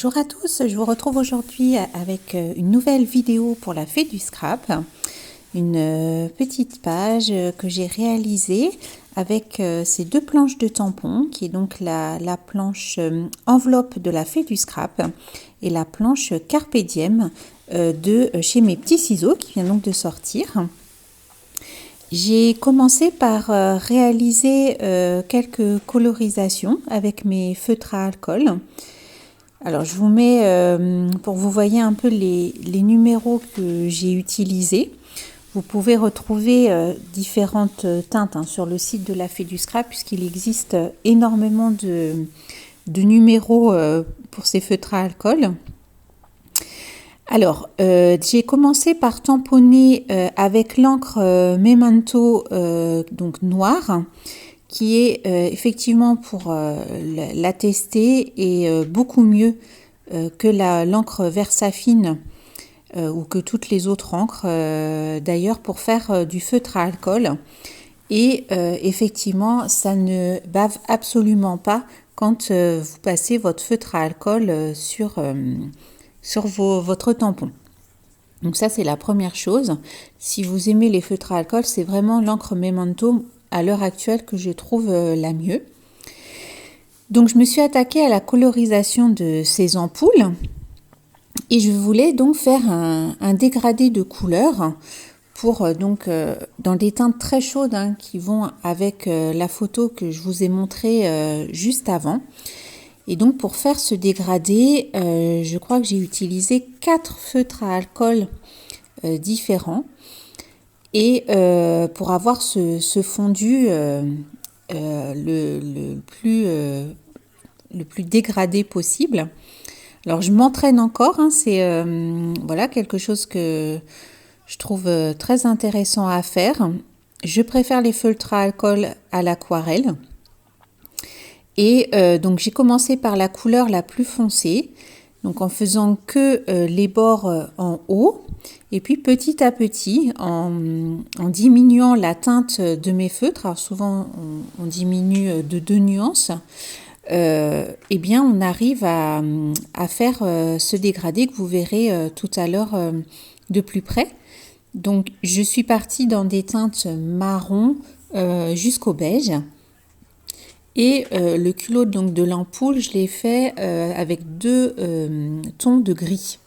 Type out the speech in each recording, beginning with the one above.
Bonjour à tous, je vous retrouve aujourd'hui avec une nouvelle vidéo pour la Fée du Scrap. Une petite page que j'ai réalisée avec ces deux planches de tampons, qui est donc la planche enveloppe de la Fée du Scrap et la planche Carpe Diem de chez Mes Petits Ciseaux, qui vient donc de sortir. J'ai commencé par réaliser quelques colorisations avec mes feutres à alcool. Alors je vous mets, pour que vous voyez un peu les numéros que j'ai utilisés. Vous pouvez retrouver différentes teintes sur le site de la Fée du Scrap, puisqu'il existe énormément de numéros pour ces feutres à alcool. Alors, j'ai commencé par tamponner avec l'encre Memento donc noire, qui est effectivement, pour l'attester, et beaucoup mieux que l'encre Versafine ou que toutes les autres encres d'ailleurs, pour faire du feutre à alcool. Et effectivement, ça ne bave absolument pas quand vous passez votre feutre à alcool sur votre tampon. Donc ça, c'est la première chose. Si vous aimez les feutres à alcool, c'est vraiment l'encre Memento à l'heure actuelle que je trouve la mieux. Donc je me suis attaquée à la colorisation de ces ampoules et je voulais donc faire un dégradé de couleurs pour dans des teintes très chaudes qui vont avec la photo que je vous ai montrée juste avant. Et donc pour faire ce dégradé, je crois que j'ai utilisé 4 feutres à alcool différents. Et pour avoir ce fondu le plus dégradé possible. Alors je m'entraîne encore, c'est voilà, quelque chose que je trouve très intéressant à faire. Je préfère les feutres à alcool à l'aquarelle. Et donc j'ai commencé par la couleur la plus foncée, donc en faisant que les bords en haut. Et puis petit à petit, en diminuant la teinte de mes feutres, alors souvent on diminue de 2 nuances, eh bien on arrive à faire ce dégradé que vous verrez tout à l'heure de plus près. Donc je suis partie dans des teintes marron jusqu'au beige. Et le culot donc de l'ampoule, je l'ai fait avec 2 tons de gris.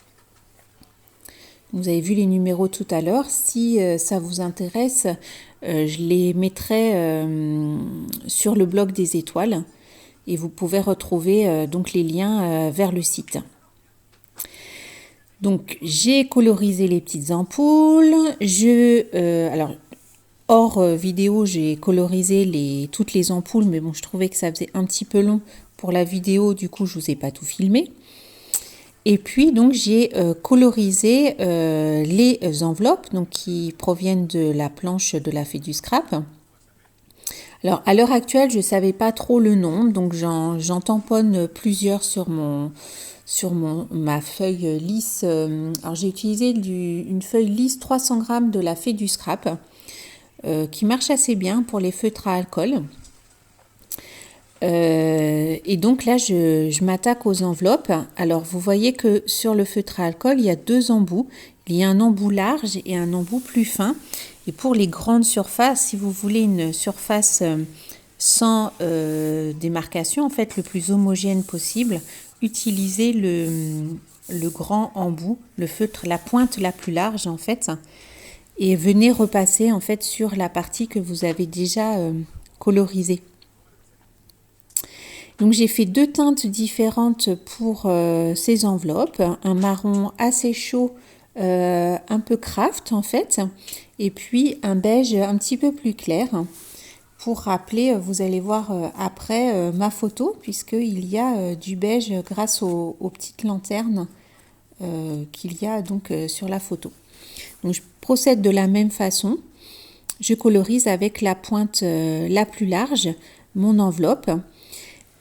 Vous avez vu les numéros tout à l'heure. Si ça vous intéresse, je les mettrai sur le blog des étoiles et vous pouvez retrouver donc les liens vers le site. Donc j'ai colorisé les petites ampoules. Alors hors vidéo, j'ai colorisé toutes les ampoules, mais bon, je trouvais que ça faisait un petit peu long pour la vidéo, du coup je vous ai pas tout filmé. Et puis donc j'ai colorisé les enveloppes donc, qui proviennent de la planche de la Fée du Scrap. Alors à l'heure actuelle, je ne savais pas trop le nom, donc j'en tamponne plusieurs sur ma feuille lisse. Alors j'ai utilisé une feuille lisse 300 g de la Fée du Scrap qui marche assez bien pour les feutres à alcool. Et donc là, je m'attaque aux enveloppes. Alors, vous voyez que sur le feutre à alcool, il y a 2 embouts. Il y a un embout large et un embout plus fin. Et pour les grandes surfaces, si vous voulez une surface sans démarcation, en fait, le plus homogène possible, utilisez le grand embout, le feutre, la pointe la plus large, en fait. Et venez repasser, en fait, sur la partie que vous avez déjà colorisée. Donc j'ai fait 2 teintes différentes pour ces enveloppes, un marron assez chaud, un peu craft en fait, et puis un beige un petit peu plus clair. Pour rappeler, vous allez voir après ma photo, puisqu'il y a du beige grâce aux petites lanternes qu'il y a donc sur la photo. Donc je procède de la même façon, je colorise avec la pointe la plus large mon enveloppe.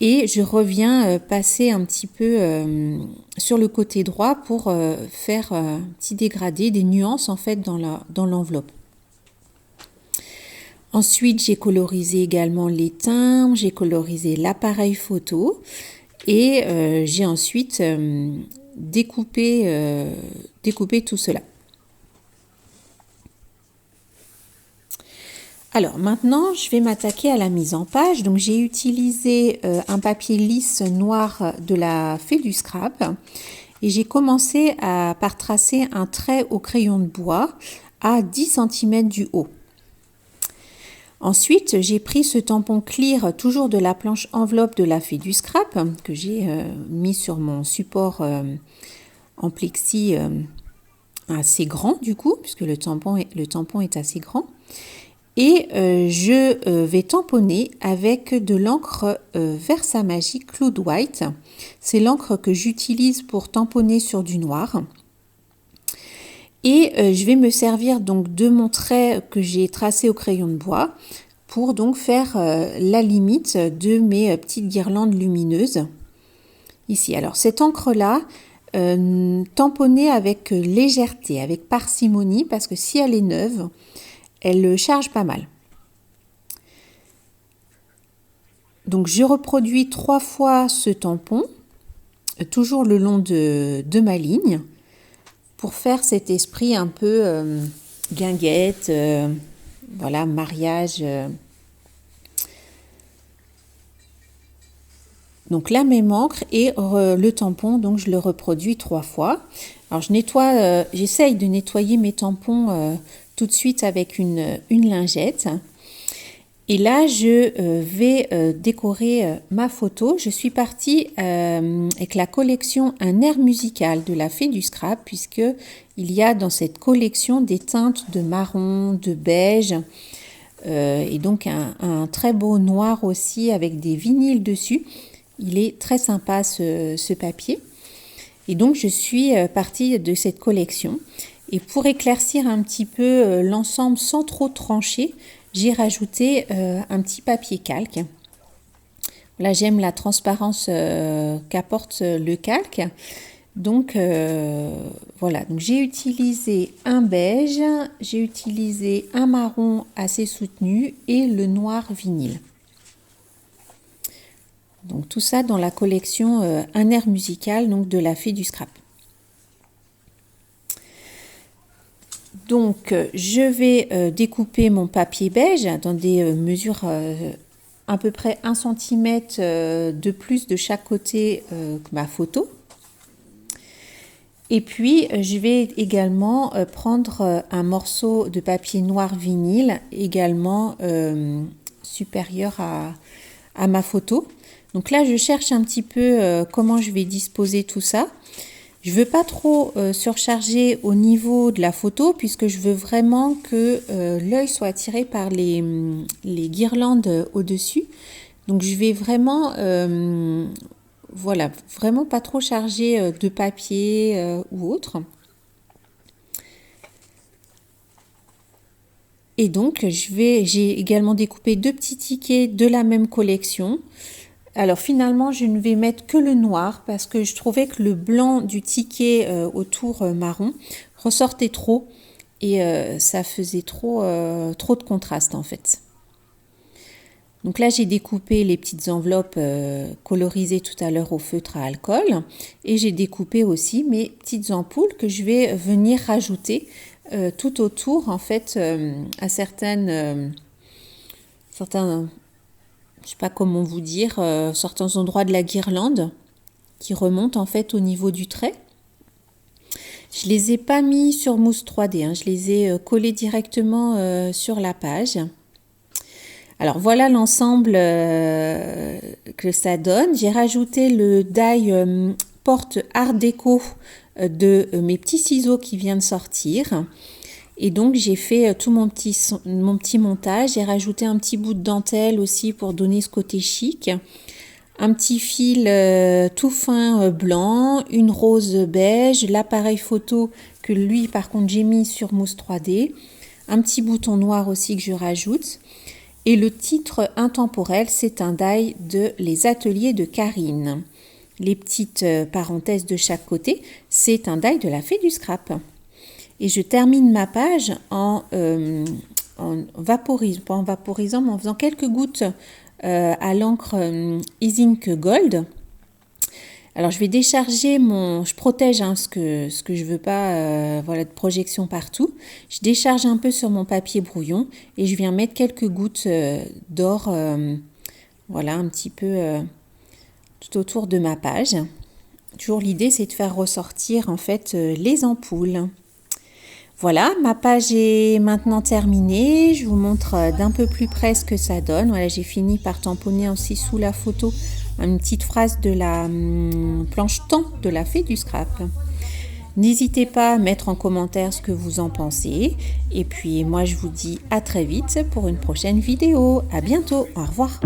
Et je reviens passer un petit peu sur le côté droit pour faire un petit dégradé, des nuances en fait dans l'enveloppe. Ensuite, j'ai colorisé également les timbres, j'ai colorisé l'appareil photo Et j'ai ensuite découpé tout cela. Alors maintenant, je vais m'attaquer à la mise en page. Donc j'ai utilisé un papier lisse noir de la Fée du Scrap et j'ai commencé par tracer un trait au crayon de bois à 10 cm du haut. Ensuite, j'ai pris ce tampon clear, toujours de la planche enveloppe de la Fée du Scrap, que j'ai mis sur mon support en plexi assez grand du coup, puisque le tampon est assez grand. Et je vais tamponner avec de l'encre Versamark Cloud White. C'est l'encre que j'utilise pour tamponner sur du noir. Et je vais me servir donc de mon trait que j'ai tracé au crayon de bois pour donc faire la limite de mes petites guirlandes lumineuses. Ici, alors cette encre-là, tamponnée avec légèreté, avec parcimonie, parce que si elle est neuve, elle charge pas mal. Donc je reproduis 3 fois ce tampon, toujours le long de ma ligne, pour faire cet esprit un peu guinguette, voilà, mariage. Donc la même encre et le tampon, donc je le reproduis 3 fois. Alors j'essaye de nettoyer mes tampons tout de suite avec une lingette. Et là, je vais décorer ma photo. Je suis partie avec la collection Un air musical de la Fée du Scrap, puisque il y a dans cette collection des teintes de marron, de beige, et donc un très beau noir aussi avec des vinyles dessus. Il est très sympa ce papier. Et donc, je suis partie de cette collection. Et pour éclaircir un petit peu l'ensemble sans trop trancher, j'ai rajouté un petit papier calque. Là, j'aime la transparence qu'apporte le calque. Donc, voilà. Donc, j'ai utilisé un beige, j'ai utilisé un marron assez soutenu et le noir vinyle. Donc, tout ça dans la collection Un air musical donc de la Fée du Scrap. Donc, je vais découper mon papier beige dans des mesures à peu près 1 cm de plus de chaque côté que ma photo. Et puis, je vais également prendre un morceau de papier noir vinyle, également supérieur à ma photo. Donc là, je cherche un petit peu comment je vais disposer tout ça. Je ne veux pas trop surcharger au niveau de la photo puisque je veux vraiment que l'œil soit attiré par les guirlandes au-dessus. Donc je vais vraiment, voilà, vraiment pas trop charger de papier ou autre. Et donc j'ai également découpé 2 petits tickets de la même collection. Alors finalement, je ne vais mettre que le noir parce que je trouvais que le blanc du ticket autour marron ressortait trop et ça faisait trop de contraste en fait. Donc là, j'ai découpé les petites enveloppes colorisées tout à l'heure au feutre à alcool et j'ai découpé aussi mes petites ampoules que je vais venir rajouter tout autour en fait à certains je ne sais pas comment vous dire, certains endroits de la guirlande qui remontent en fait au niveau du trait. Je ne les ai pas mis sur mousse 3D, hein, je les ai collés directement sur la page. Alors voilà l'ensemble que ça donne. J'ai rajouté le die porte Art Déco de mes petits ciseaux qui vient de sortir. Et donc, j'ai fait tout mon petit montage. J'ai rajouté un petit bout de dentelle aussi pour donner ce côté chic. Un petit fil tout fin blanc, une rose beige, l'appareil photo que lui, par contre, j'ai mis sur mousse 3D. Un petit bouton noir aussi que je rajoute. Et le titre intemporel, c'est un die de Les Ateliers de Karine. Les petites parenthèses de chaque côté, c'est un die de la Fée du Scrap. Et je termine ma page en vaporisant, mais en faisant quelques gouttes à l'encre Ink Gold Alors je vais décharger je protège ce que je veux pas, voilà, de projection partout. Je décharge un peu sur mon papier brouillon et je viens mettre quelques gouttes d'or, voilà, un petit peu tout autour de ma page. Toujours l'idée, c'est de faire ressortir en fait les ampoules. Voilà, ma page est maintenant terminée. Je vous montre d'un peu plus près ce que ça donne. Voilà, j'ai fini par tamponner aussi sous la photo une petite phrase de la planche temps de la fée du scrap. N'hésitez pas à mettre en commentaire ce que vous en pensez. Et puis moi, je vous dis à très vite pour une prochaine vidéo. À bientôt. Au revoir.